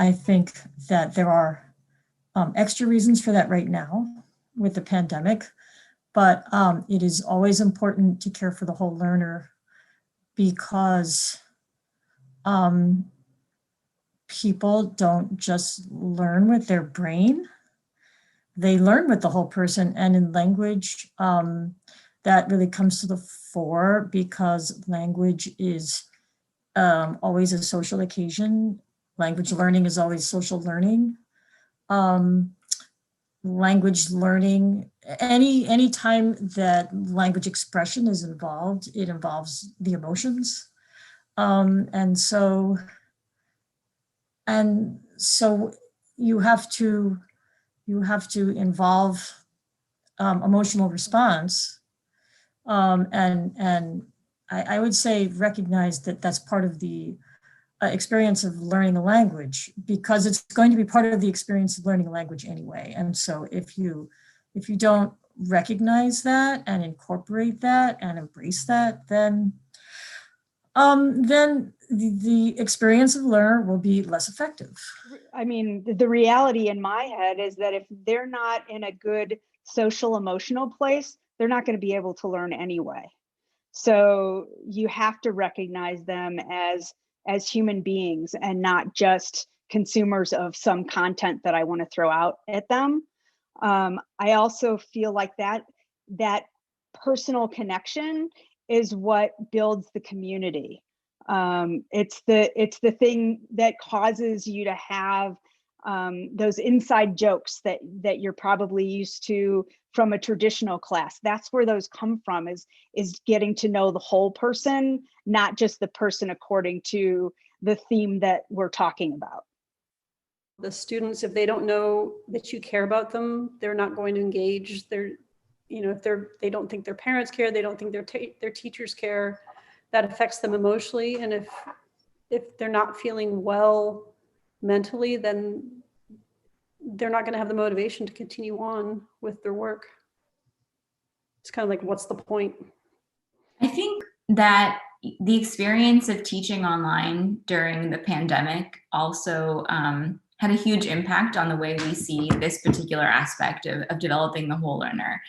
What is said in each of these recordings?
I think that there are extra reasons for that right now with the pandemic, but it is always important to care for the whole learner because people don't just learn with their brain, they learn with the whole person. And in language, that really comes to the fore because language is always a social occasion. Language learning is always social learning. Language learning, any time that language expression is involved, it involves the emotions. And so you have to involve emotional response. And I would say recognize that that's part of the experience of learning a language, because it's going to be part of the experience of learning a language anyway. And so if you don't recognize that and incorporate that and embrace that, then the experience of learner will be less effective. I mean, the reality in my head is that if they're not in a good social emotional place, they're not going to be able to learn anyway. So you have to recognize them as human beings and not just consumers of some content that I want to throw out at them. I also feel like that personal connection is what builds the community. It's the thing that causes you to have those inside jokes that you're probably used to from a traditional class. That's where those come from, is getting to know the whole person, not just the person according to the theme that we're talking about. The students, if they don't know that you care about them, they're not going to engage. If they don't think their parents care, they don't think their teachers care, that affects them emotionally. And if they're not feeling well mentally, then they're not going to have the motivation to continue on with their work. It's kind of like, what's the point? I think that the experience of teaching online during the pandemic also had a huge impact on the way we see this particular aspect of developing the whole learner.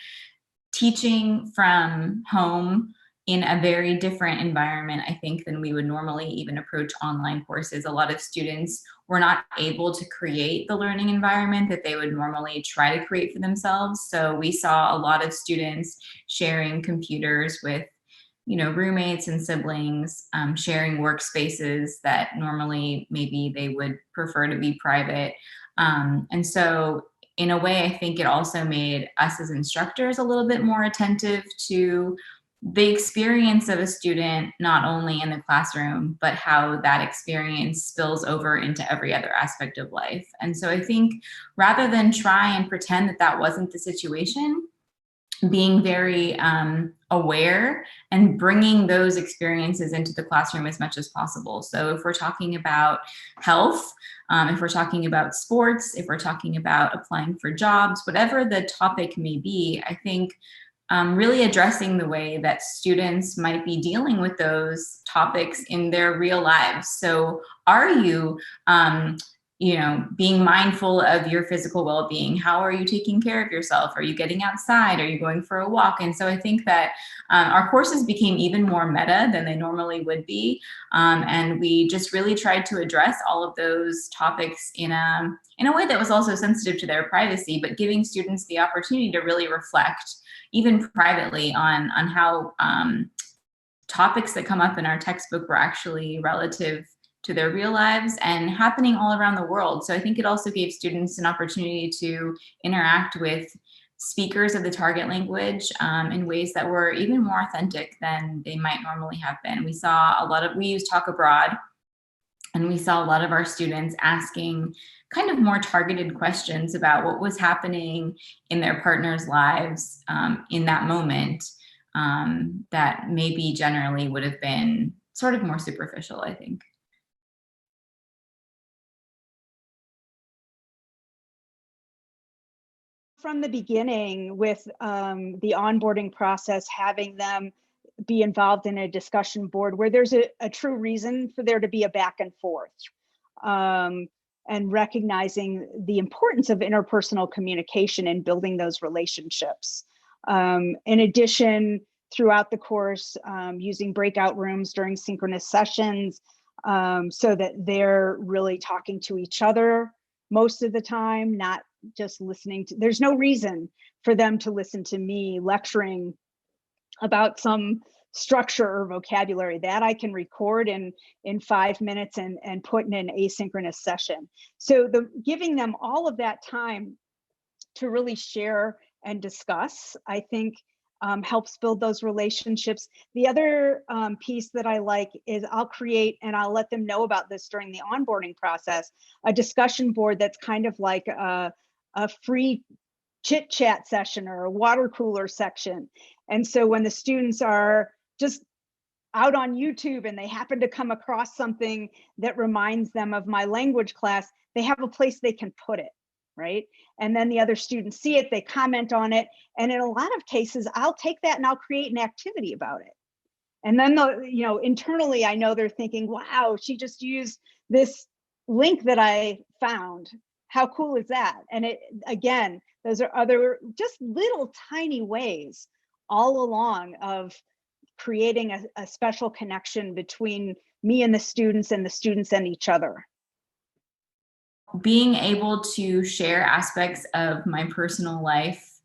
Teaching from home in a very different environment, I think, than we would normally even approach online courses. A lot of students were not able to create the learning environment that they would normally try to create for themselves. So we saw a lot of students sharing computers with roommates and siblings, sharing workspaces that normally maybe they would prefer to be private. And so in a way, I think it also made us as instructors a little bit more attentive to the experience of a student, not only in the classroom, but how that experience spills over into every other aspect of life. And so I think rather than try and pretend that wasn't the situation, being very aware and bringing those experiences into the classroom as much as possible. So if we're talking about health, if we're talking about sports, if we're talking about applying for jobs, whatever the topic may be, I think really addressing the way that students might be dealing with those topics in their real lives. So are you being mindful of your physical well-being? How are you taking care of yourself? Are you getting outside? Are you going for a walk? And so I think that our courses became even more meta than they normally would be. And we just really tried to address all of those topics in a way that was also sensitive to their privacy, but giving students the opportunity to really reflect, even privately, on how topics that come up in our textbook were actually relative to their real lives and happening all around the world. So I think it also gave students an opportunity to interact with speakers of the target language in ways that were even more authentic than they might normally have been. We used Talk Abroad, and we saw a lot of our students asking kind of more targeted questions about what was happening in their partners' lives in that moment that maybe generally would have been sort of more superficial, I think. From the beginning, with the onboarding process, having them be involved in a discussion board where there's a true reason for there to be a back and forth. and recognizing the importance of interpersonal communication and building those relationships. In addition, throughout the course, using breakout rooms during synchronous sessions so that they're really talking to each other most of the time, not just listening to, there's no reason for them to listen to me lecturing about some structure or vocabulary that I can record in 5 minutes and put in an asynchronous session. So giving them all of that time to really share and discuss, I think helps build those relationships. The other piece that I like is I'll create, and I'll let them know about this during the onboarding process, a discussion board that's kind of like a free chit chat session or a water cooler section. And so when the students are just out on YouTube and they happen to come across something that reminds them of my language class, they have a place they can put it, right? And then the other students see it, they comment on it. And in a lot of cases, I'll take that and I'll create an activity about it. And then, internally, I know they're thinking, wow, she just used this link that I found. How cool is that? And again, those are other just little tiny ways all along of creating a special connection between me and the students and each other. Being able to share aspects of my personal life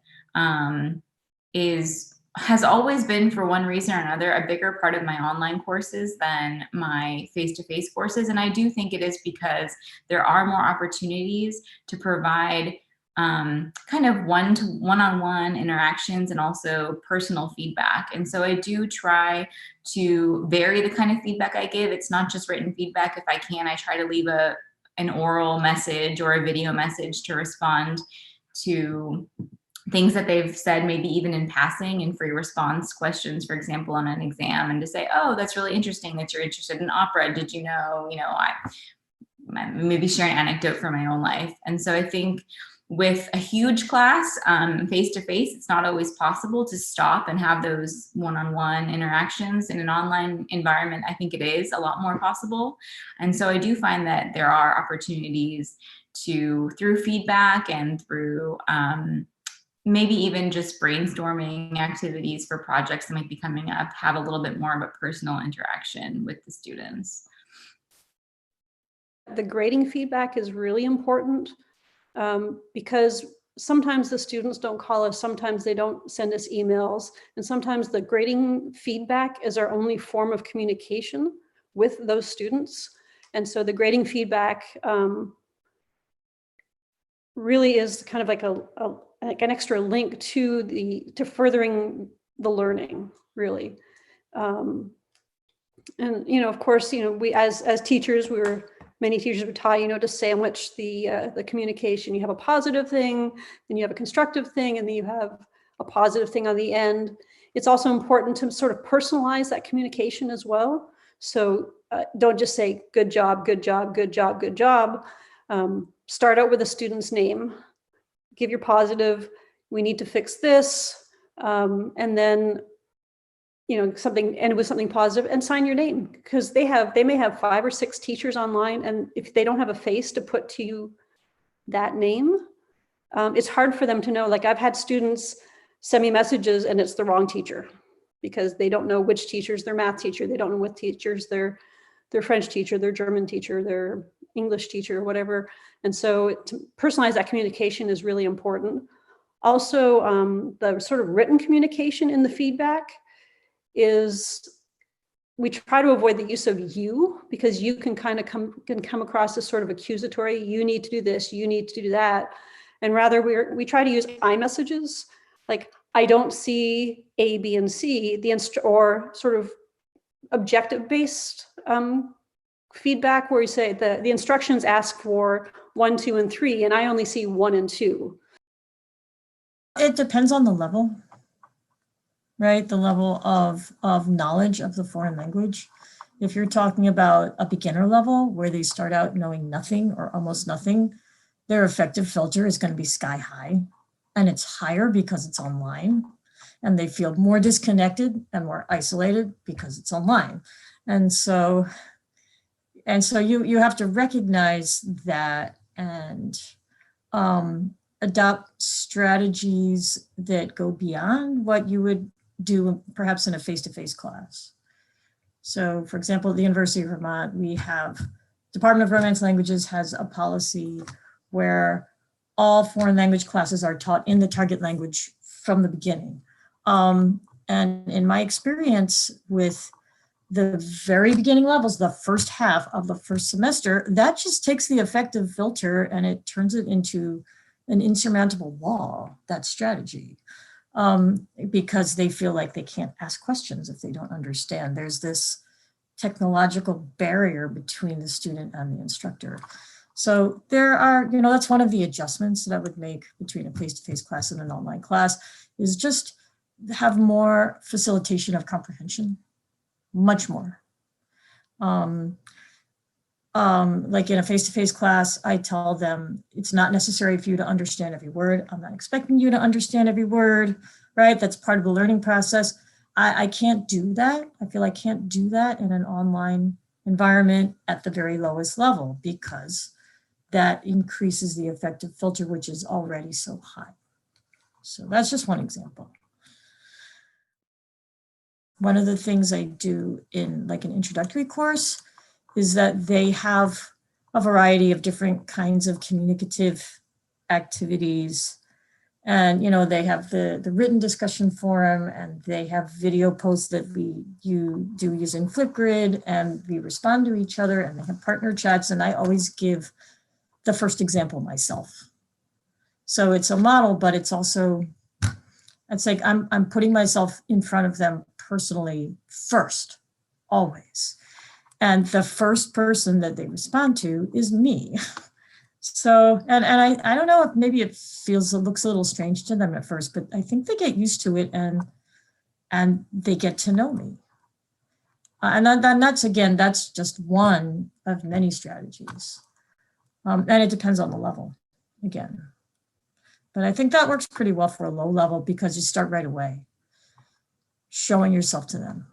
has always been, for one reason or another, a bigger part of my online courses than my face-to-face courses. And I do think it is because there are more opportunities to provide kind of one-on-one interactions and also personal feedback. And so I do try to vary the kind of feedback I give. It's not just written feedback. If I can, I try to leave an oral message or a video message to respond to things that they've said, maybe even in passing, and free response questions, for example, on an exam, and to say, oh, that's really interesting that you're interested in opera. Did you know, I maybe share an anecdote from my own life. And so I think with a huge class, face-to-face, it's not always possible to stop and have those one-on-one interactions. In an online environment, I think it is a lot more possible. And so I do find that there are opportunities to, through feedback and through maybe even just brainstorming activities for projects that might be coming up, have a little bit more of a personal interaction with the students. The grading feedback is really important. Because sometimes the students don't call us, sometimes they don't send us emails, and sometimes the grading feedback is our only form of communication with those students. And so the grading feedback really is kind of like like an extra link to furthering the learning, really. And of course, we as teachers, many teachers would taught, to sandwich the communication. You have a positive thing, then you have a constructive thing, and then you have a positive thing on the end. It's also important to sort of personalize that communication as well. So don't just say, good job, good job, good job, good job. Start out with a student's name. Give your positive, we need to fix this. And then end with something positive and sign your name, because they may have 5 or 6 teachers online, and if they don't have a face to put to that name, it's hard for them to know. Like, I've had students send me messages and it's the wrong teacher because they don't know which teacher's their math teacher, they don't know what teacher's their French teacher, their German teacher, their English teacher, whatever. And so to personalize that communication is really important. Also, the sort of written communication in the feedback is, we try to avoid the use of you, because you can kind of come across as sort of accusatory. You need to do this, you need to do that. And rather we try to use I messages, like, I don't see A, B, and C, or sort of objective based feedback, where you say the instructions ask for 1, 2, and 3, and I only see 1 and 2. It depends on the level. Right, the level of knowledge of the foreign language. If you're talking about a beginner level where they start out knowing nothing or almost nothing, their effective filter is going to be sky high, and it's higher because it's online, and they feel more disconnected and more isolated because it's online. And so And so you have to recognize that and adopt strategies that go beyond what you would do perhaps in a face-to-face class. So for example, at the University of Vermont, we have Department of Romance Languages has a policy where all foreign language classes are taught in the target language from the beginning. And in my experience with the very beginning levels, the first half of the first semester, that just takes the affective filter and it turns it into an insurmountable wall, that strategy, because they feel like they can't ask questions if they don't understand. There's this technological barrier between the student and the instructor. So there are, that's one of the adjustments that I would make between a face-to-face class and an online class, is just have more facilitation of comprehension, much more. Like in a face-to-face class, I tell them it's not necessary for you to understand every word. I'm not expecting you to understand every word, right? That's part of the learning process. I can't do that. I feel I can't do that in an online environment at the very lowest level, because that increases the affective filter, which is already so high. So that's just one example. One of the things I do in like an introductory course is that they have a variety of different kinds of communicative activities. And, they have the written discussion forum, and they have video posts that you do using Flipgrid, and we respond to each other, and they have partner chats. And I always give the first example myself. So it's a model, but it's also, it's like I'm putting myself in front of them personally first, always. And the first person that they respond to is me. So, and I don't know if maybe it looks a little strange to them at first, but I think they get used to it and they get to know me. And that's just one of many strategies. And it depends on the level, again. But I think that works pretty well for a low level, because you start right away, showing yourself to them.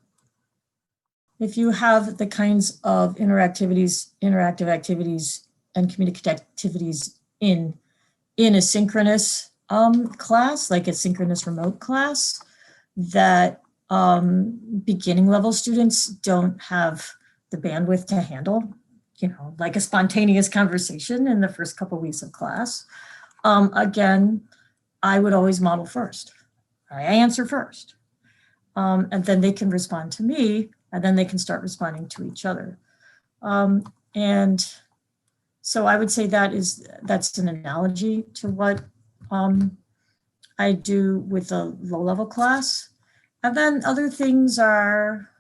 If you have the kinds of interactive activities and communicative activities in a synchronous class, like a synchronous remote class, that beginning level students don't have the bandwidth to handle, like a spontaneous conversation in the first couple of weeks of class. Again, I would always model first. I answer first. And then they can respond to me, and then they can start responding to each other. And so I would say that's an analogy to what I do with a low-level class. And then other things are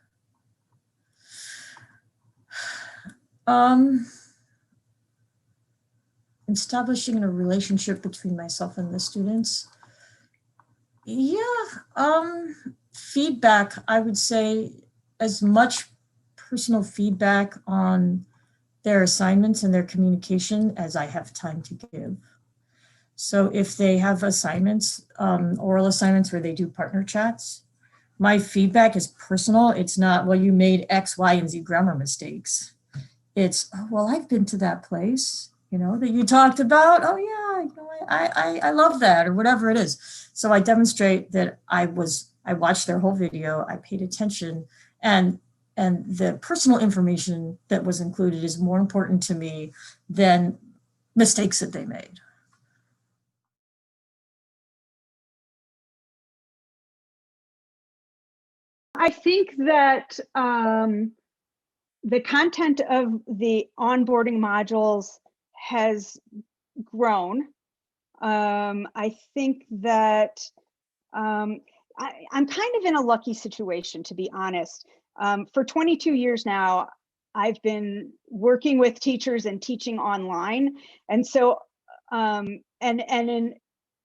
establishing a relationship between myself and the students. Yeah, feedback, I would say, as much personal feedback on their assignments and their communication as I have time to give. So if they have assignments, oral assignments where they do partner chats, my feedback is personal. It's not, well, you made X, Y, and Z grammar mistakes. It's, oh, well, I've been to that place, that you talked about. Oh yeah, I love that, or whatever it is. So I demonstrate that I watched their whole video, I paid attention, and the personal information that was included is more important to me than mistakes that they made. I think that the content of the onboarding modules has grown. I think that I'm kind of in a lucky situation, to be honest. For 22 years now, I've been working with teachers and teaching online. And so, and in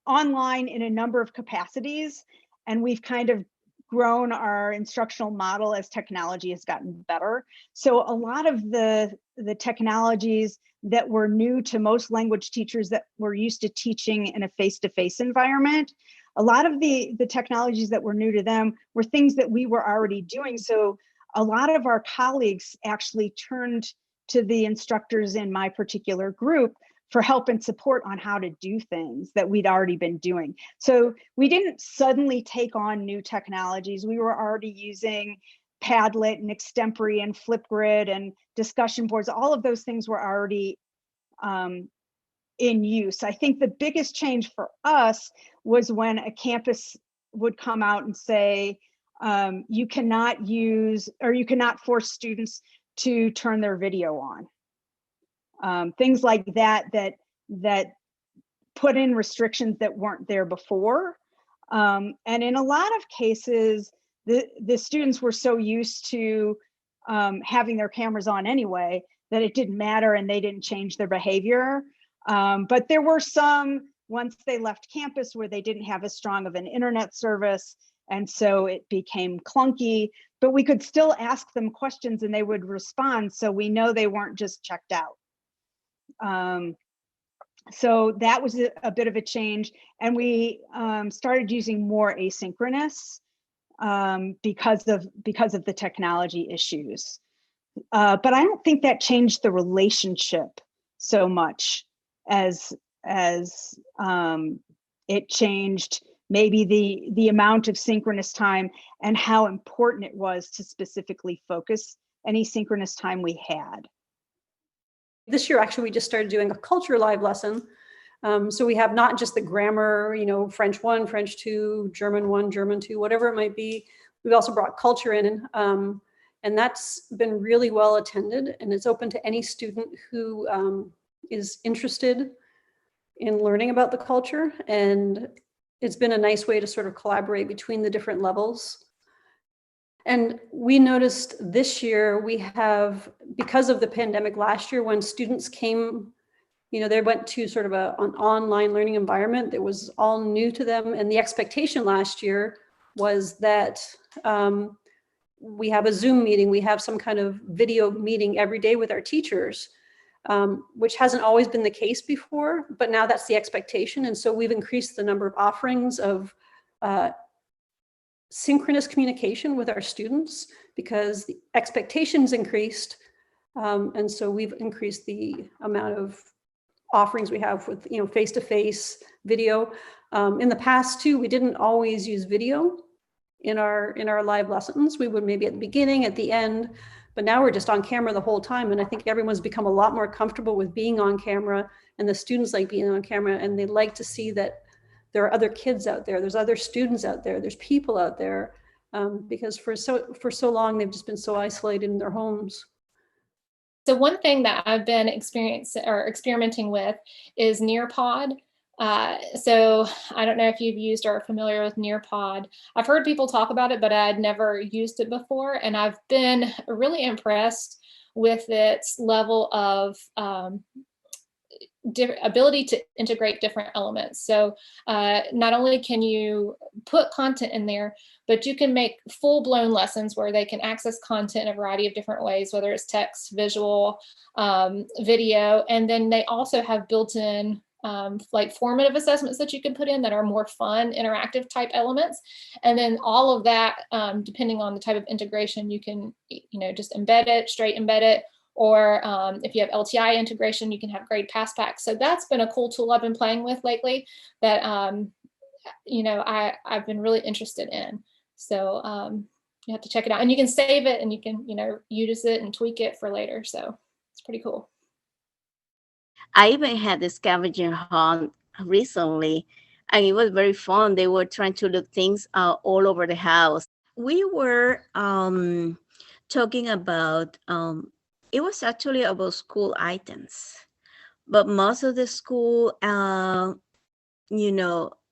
online in a number of capacities, and we've kind of grown our instructional model as technology has gotten better. So a lot of the technologies that were new to most language teachers that were used to teaching in a face-to-face environment, a lot of the technologies that were new to them were things that we were already doing. So a lot of our colleagues actually turned to the instructors in my particular group for help and support on how to do things that we'd already been doing. So we didn't suddenly take on new technologies. We were already using Padlet and Extempore and Flipgrid and discussion boards. All of those things were already in use. I think the biggest change for us was when a campus would come out and say, you cannot use, or you cannot force students to turn their video on. Things like that put in restrictions that weren't there before. And in a lot of cases, the students were so used to having their cameras on anyway, that it didn't matter and they didn't change their behavior. But there were some, once they left campus, where they didn't have as strong of an internet service, and so it became clunky, but we could still ask them questions and they would respond, so we know they weren't just checked out. So that was a bit of a change, and we started using more asynchronous because of the technology issues. But I don't think that changed the relationship so much as it changed maybe the amount of synchronous time and how important it was to specifically focus any synchronous time we had. This year, actually, we just started doing a culture live lesson. So we have not just the grammar, French 1, French 2, German 1, German 2, whatever it might be. We've also brought culture in, and that's been really well attended, and it's open to any student who is interested in learning about the culture. And it's been a nice way to sort of collaborate between the different levels. And we noticed this year we have, because of the pandemic last year, when students came, they went to sort of an online learning environment that was all new to them. And the expectation last year was that we have a Zoom meeting, we have some kind of video meeting every day with our teachers, which hasn't always been the case before, but now that's the expectation. And so we've increased the number of offerings of synchronous communication with our students because the expectations increased. And so we've increased the amount of offerings we have with, face-to-face video. In the past too, we didn't always use video in our live lessons. We would maybe at the beginning, at the end, but now we're just on camera the whole time. And I think everyone's become a lot more comfortable with being on camera, and the students like being on camera, and they like to see that there are other kids out there, there's other students out there, there's people out there, because for so long, they've just been so isolated in their homes. So one thing that I've been experimenting with is Nearpod. So I don't know if you've used or are familiar with Nearpod. I've heard people talk about it, but I'd never used it before. And I've been really impressed with its level of ability to integrate different elements. So not only can you put content in there, but you can make full-blown lessons where they can access content in a variety of different ways, whether it's text, visual, video. And then they also have built-in like formative assessments that you can put in that are more fun, interactive type elements. And then all of that, depending on the type of integration, you can, just embed it, straight embed it. Or if you have LTI integration, you can have grade pass packs. So that's been a cool tool I've been playing with lately that, I've been really interested in. So you have to check it out, and you can save it and you can, use it and tweak it for later. So it's pretty cool. I even had the scavenger hunt recently, and it was very fun. They were trying to look things all over the house. We were talking about, it was actually about school items, but most of the school,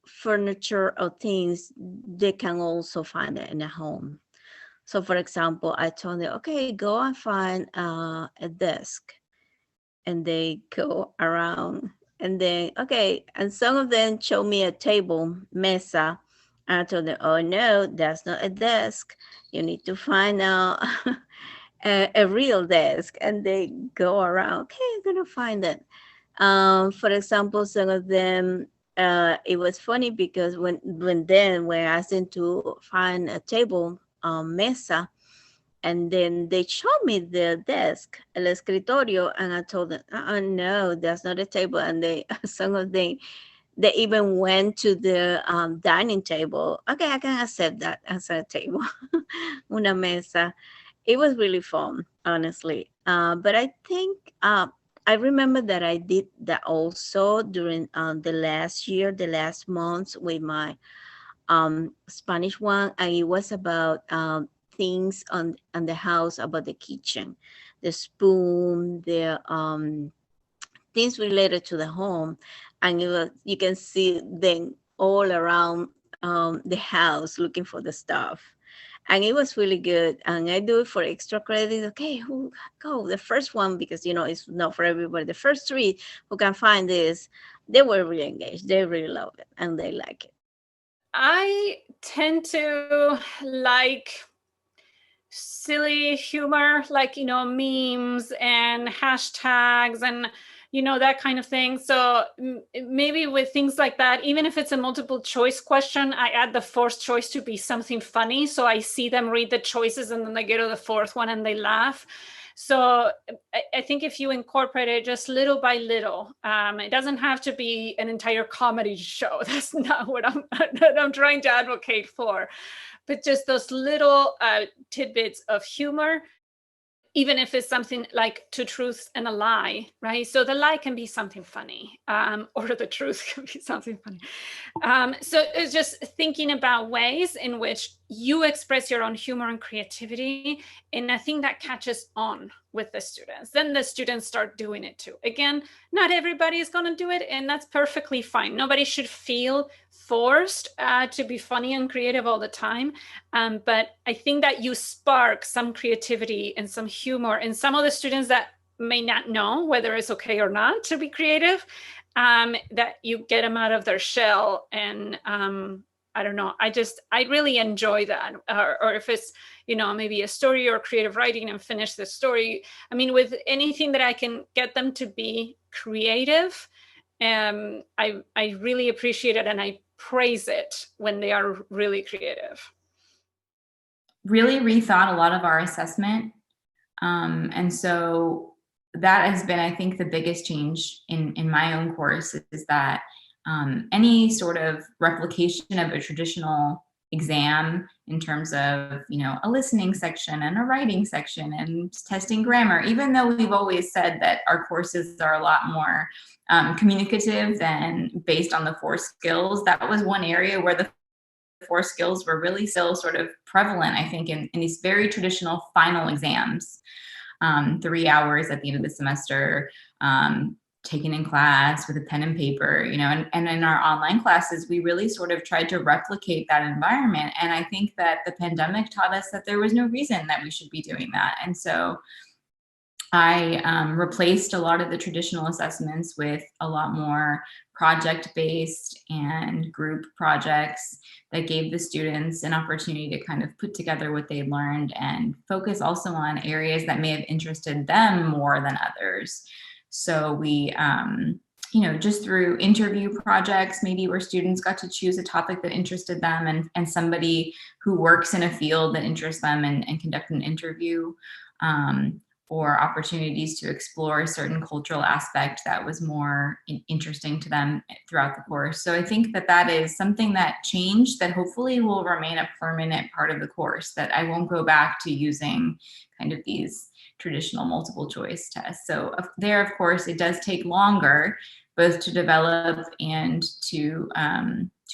furniture or things, they can also find it in a home. So for example, I told them, okay, go and find a desk. And they go around, and then, okay, and some of them show me a table, mesa. And I told them, oh no, that's not a desk. You need to find out a real desk. And they go around, okay, I'm gonna find it. For example, some of them, it was funny because when I asked them to find a table, mesa, And then they showed me the desk, el escritorio, and I told them, no, that's not a table. And they, some of them, they even went to the dining table. Okay, I can accept that as a table, una mesa. It was really fun, honestly. But I think I remember that I did that also during the last year, the last months with my Spanish one, and it was about things on the house, about the kitchen, the spoon, the things related to the home, and it was, you can see them all around the house looking for the stuff. And it was really good. And I do it for extra credit. Okay, who go the first one, because you know it's not for everybody. The first three who can find this, they were really engaged. They really love it and they like it. I tend to like silly humor, like, memes and hashtags and, that kind of thing. So maybe with things like that, even if it's a multiple choice question, I add the fourth choice to be something funny. So I see them read the choices and then they get to the fourth one and they laugh. So I think if you incorporate it just little by little, it doesn't have to be an entire comedy show. That's not what I'm trying to advocate for. But just those little tidbits of humor, even if it's something like two truths and a lie, right? So the lie can be something funny, or the truth can be something funny. So it's just thinking about ways in which you express your own humor and creativity in a thing that catches on with the students. Then the students start doing it too. Again, not everybody is going to do it, and that's perfectly fine. Nobody should feel forced to be funny and creative all the time. But I think that you spark some creativity and some humor in some of the students that may not know whether it's okay or not to be creative, that you get them out of their shell. And I don't know, I really enjoy that. Or if it's, maybe a story or creative writing and finish the story. I mean, with anything that I can get them to be creative, I really appreciate it, and I praise it when they are really creative. Really rethought a lot of our assessment. And so that has been, I think, the biggest change in my own course is that any sort of replication of a traditional exam in terms of, a listening section and a writing section and testing grammar, even though we've always said that our courses are a lot more communicative than based on the 4 skills, that was one area where the 4 skills were really still sort of prevalent, I think, in these very traditional final exams. 3 hours at the end of the semester, taken in class with a pen and paper, and in our online classes, we really sort of tried to replicate that environment. And I think that the pandemic taught us that there was no reason that we should be doing that. And so I replaced a lot of the traditional assessments with a lot more project-based and group projects that gave the students an opportunity to kind of put together what they learned and focus also on areas that may have interested them more than others. So we, just through interview projects, maybe where students got to choose a topic that interested them and somebody who works in a field that interests them and conduct an interview. Or opportunities to explore a certain cultural aspect that was more interesting to them throughout the course. So I think that is something that changed that hopefully will remain a permanent part of the course, that I won't go back to using kind of these traditional multiple choice tests. So there, of course, it does take longer both to develop and to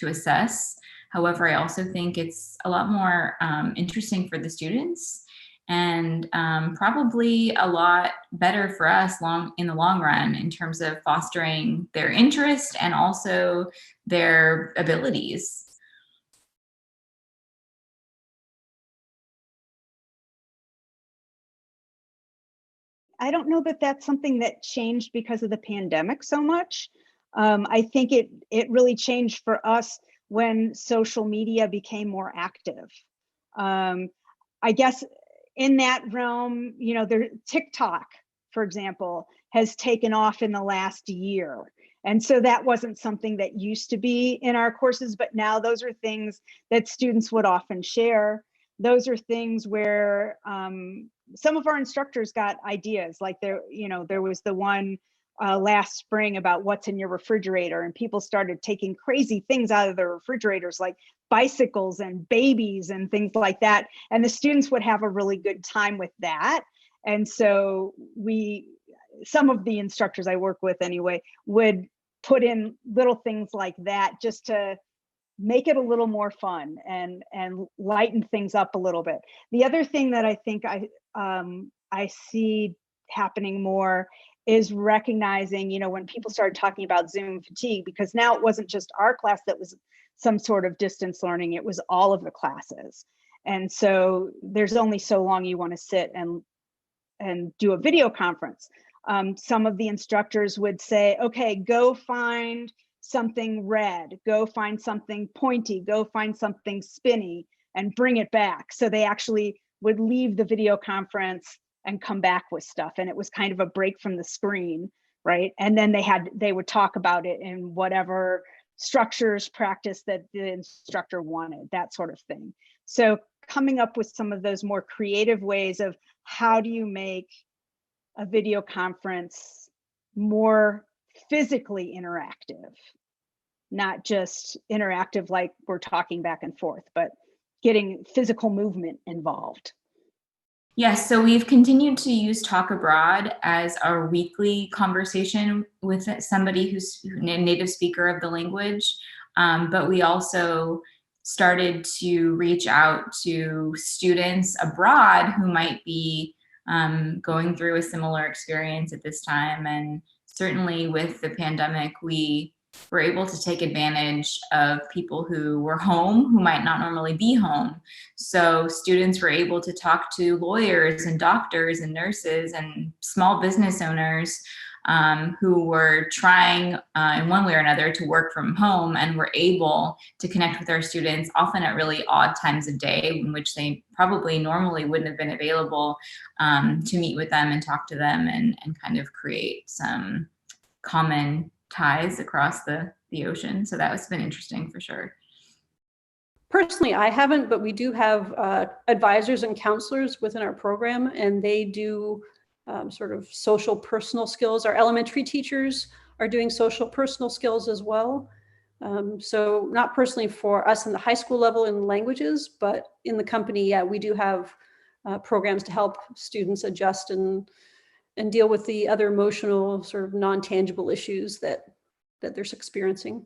assess. However, I also think it's a lot more interesting for the students, and probably a lot better for us in the long run in terms of fostering their interest and also their abilities. I don't know that that's something that changed because of the pandemic so much. I think it really changed for us when social media became more active. I guess in that realm, TikTok, for example, has taken off in the last year. And so that wasn't something that used to be in our courses, but now those are things that students would often share. those are things where some of our instructors got ideas. Like there was the one last spring about what's in your refrigerator, and people started taking crazy things out of their refrigerators, like bicycles and babies and things like that. And the students would have a really good time with that. And so some of the instructors I work with anyway, would put in little things like that just to make it a little more fun and lighten things up a little bit. The other thing that I think I see happening more is recognizing, when people started talking about Zoom fatigue, because now it wasn't just our class that was some sort of distance learning, it was all of the classes. And so there's only so long you want to sit and do a video conference. Some of the instructors would say, okay, go find something red, go find something pointy, go find something spinny, and bring it back. So they actually would leave the video conference and come back with stuff. And it was kind of a break from the screen, right? And then they would talk about it in whatever structures, practice that the instructor wanted, that sort of thing. So coming up with some of those more creative ways of how do you make a video conference more physically interactive, not just interactive like we're talking back and forth, but getting physical movement involved. Yes, so we've continued to use Talk Abroad as our weekly conversation with somebody who's a native speaker of the language, but we also started to reach out to students abroad who might be going through a similar experience at this time. And certainly with the pandemic, we were able to take advantage of people who were home, who might not normally be home. So students were able to talk to lawyers and doctors and nurses and small business owners who were trying in one way or another to work from home, and were able to connect with our students often at really odd times of day in which they probably normally wouldn't have been available to meet with them and talk to them and kind of create some common ties across the ocean. So that has been interesting for sure. Personally, I haven't, but we do have advisors and counselors within our program, and they do sort of social personal skills. Our elementary teachers are doing social personal skills as well. So not personally for us in the high school level in languages, but in the company, yeah, we do have programs to help students adjust and deal with the other emotional sort of non-tangible issues that they're experiencing.